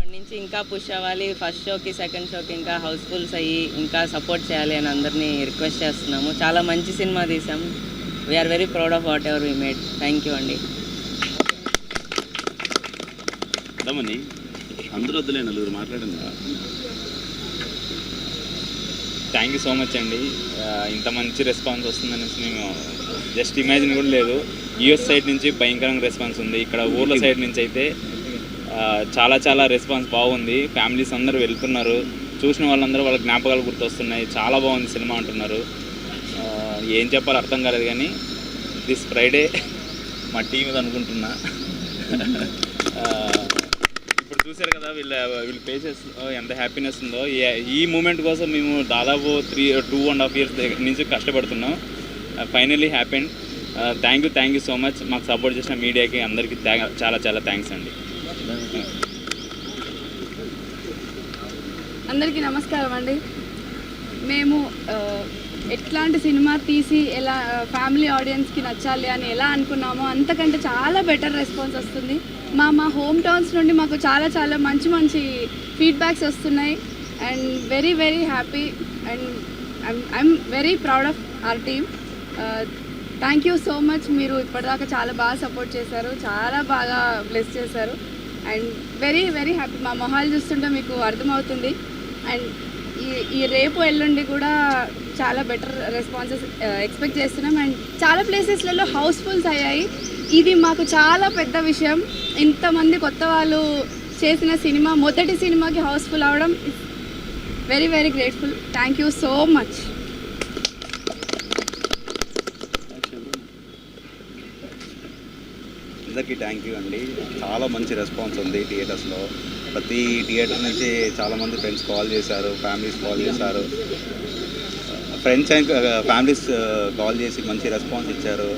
ఇక్కడి నుంచి ఇంకా పుష్ అవ్వాలి, ఫస్ట్ షోకి సెకండ్ షోకి ఇంకా హౌస్ఫుల్స్ అయ్యి ఇంకా సపోర్ట్ చేయాలి అని అందరినీ రిక్వెస్ట్ చేస్తున్నాము. చాలా మంచి సినిమా తీసాం. We're very proud of whatever we made. Thank you అండి. అందరూ వద్దులే, నలుగురు మాట్లాడండి. థ్యాంక్ యూ సో మచ్ అండి. ఇంత మంచి రెస్పాన్స్ వస్తుందనేసి మేము జస్ట్ ఇమాజిన్ కూడా లేదు. యూఎస్ సైడ్ నుంచి భయంకరంగా రెస్పాన్స్ ఉంది. ఇక్కడ ఊర్ల సైడ్ నుంచి అయితే చాలా చాలా రెస్పాన్స్ బాగుంది. ఫ్యామిలీస్ అందరూ వెళ్తున్నారు. చూసిన వాళ్ళందరూ వాళ్ళ జ్ఞాపకాలు గుర్తొస్తున్నాయి. చాలా బాగుంది సినిమా అంటున్నారు. ఏం చెప్పాలో అర్థం కాలేదు కానీ దిస్ ఫ్రైడే మా టీం ఇది అనుకుంటున్నా. ఇప్పుడు చూసారు కదా వీళ్ళు ఫేసెస్ ఎంత హ్యాపీనెస్ ఉందో. ఈ మూమెంట్ కోసం మేము దాదాపు 2.5 years నుంచి కష్టపడుతున్నాం. Finally happen. Thank you so much. మాకు సపోర్ట్ చేసిన మీడియాకి అందరికీ చాలా చాలా థ్యాంక్స్ అండి. అందరికీ నమస్కారం అండి. మేము ఎట్లాంటి సినిమా తీసి ఎలా ఫ్యామిలీ ఆడియన్స్కి నచ్చాలి అని ఎలా అనుకున్నామో అంతకంటే చాలా బెటర్ రెస్పాన్స్ వస్తుంది. మా హోమ్ టౌన్స్ నుండి మాకు చాలా చాలా మంచి ఫీడ్బ్యాక్స్ వస్తున్నాయి. And very very happy and I'm very proud of our team. Thank you so much. మీరు ఇప్పటిదాకా చాలా బాగా సపోర్ట్ చేశారు, చాలా బాగా బ్లెస్ చేశారు. And very very happy. మా మొహాలు చూస్తుంటే మీకు అర్థమవుతుంది. అండ్ ఈ రేపు ఎల్లుండి కూడా చాలా బెటర్ రెస్పాన్సెస్ ఎక్స్పెక్ట్ చేస్తున్నాం. అండ్ చాలా ప్లేసెస్లలో హౌస్ఫుల్స్ అయ్యాయి. ఇది మాకు చాలా పెద్ద విషయం. ఇంతమంది కొత్త వాళ్ళు చేసిన సినిమా, మొదటి సినిమాకి హౌస్ఫుల్ అవ్వడం very very grateful. Thank you so much. అందరికీ థ్యాంక్ యూ అండి. చాలా మంచి రెస్పాన్స్ ఉంది థియేటర్స్లో. ప్రతి థియేటర్ నుంచి చాలామంది ఫ్రెండ్స్ కాల్ చేశారు, ఫ్యామిలీస్ కాల్ చేశారు. ఫ్రెండ్స్ అండ్ ఫ్యామిలీస్ కాల్ చేసి మంచి రెస్పాన్స్ ఇచ్చారు.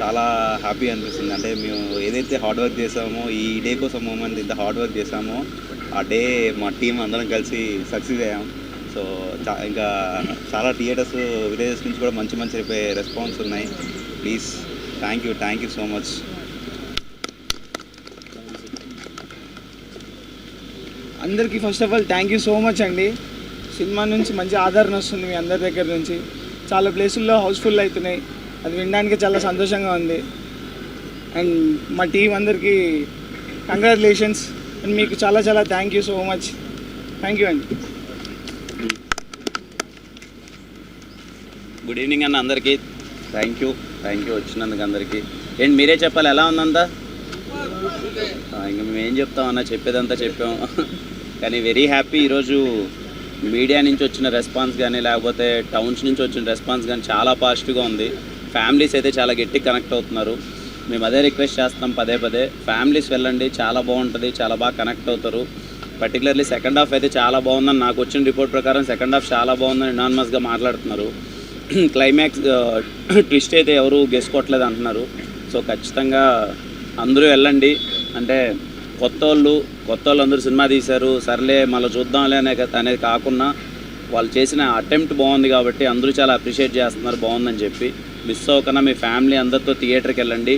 చాలా హ్యాపీ అనిపిస్తుంది. అంటే మేము ఏదైతే హార్డ్ వర్క్ చేసామో, ఈ డే కోసం మూమెంట్ ఇంత హార్డ్ వర్క్ చేసామో, ఆ డే మా టీం అందరం కలిసి సక్సెస్ అయ్యాం. సో ఇంకా చాలా థియేటర్స్ విలేజెస్ నుంచి కూడా మంచి రెస్పాన్స్ ఉన్నాయి. Please thank you so much. అందరికీ first of all thank you so much అండి. సినిమా నుంచి మంచి ఆదరణ వస్తుంది మీ అందరి దగ్గర నుంచి. చాలా ప్లేసుల్లో హౌస్ఫుల్ అవుతున్నాయి. అది వినడానికి చాలా సంతోషంగా ఉంది. అండ్ మా టీం అందరికీ కంగ్రాచులేషన్స్. అండ్ మీకు చాలా చాలా thank you so much. Thank you అండి. గుడ్ ఈవినింగ్ అన్న అందరికీ. థ్యాంక్ యూ వచ్చినందుకు అందరికీ. ఏంటి మీరే చెప్పాలి, ఎలా ఉందంతా? ఇంకా మేమేం చెప్తామన్నా, చెప్పేదంతా చెప్పాం. కానీ వెరీ హ్యాపీ. ఈరోజు మీడియా నుంచి వచ్చిన రెస్పాన్స్ కానీ, లేకపోతే టౌన్స్ నుంచి వచ్చిన రెస్పాన్స్ కానీ చాలా పాజిటివ్గా ఉంది. ఫ్యామిలీస్ అయితే చాలా గట్టి కనెక్ట్ అవుతున్నారు. మేము అదే రిక్వెస్ట్ చేస్తాం పదే ఫ్యామిలీస్ వెళ్ళండి, చాలా బాగుంటుంది, చాలా బాగా కనెక్ట్ అవుతారు. పర్టికులర్లీ సెకండ్ హాఫ్ అయితే చాలా బాగుందని నాకు వచ్చిన రిపోర్ట్ ప్రకారం సెకండ్ హాఫ్ చాలా బాగుందని ఎనానమస్గా మాట్లాడుతున్నారు. క్లైమాక్స్ ట్విస్ట్ అయితే ఎవరు గెస్ కొట్టలేదు అంటున్నారు. సో ఖచ్చితంగా అందరూ వెళ్ళండి. అంటే కొత్త వాళ్ళు అందరూ సినిమా తీశారు, సర్లే మళ్ళీ చూద్దాంలే అనేది కాకుండా వాళ్ళు చేసిన అటెంప్ట్ బాగుంది కాబట్టి అందరూ చాలా అప్రిషియేట్ చేస్తున్నారు బాగుందని చెప్పి. మిస్ అవ్వకుండా మీ ఫ్యామిలీ అందరితో థియేటర్కి వెళ్ళండి.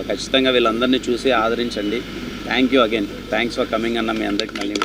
ఖచ్చితంగా వీళ్ళందరినీ చూసి ఆదరించండి. Thank you again. Thanks for coming అన్న మీ అందరికి మళ్ళీ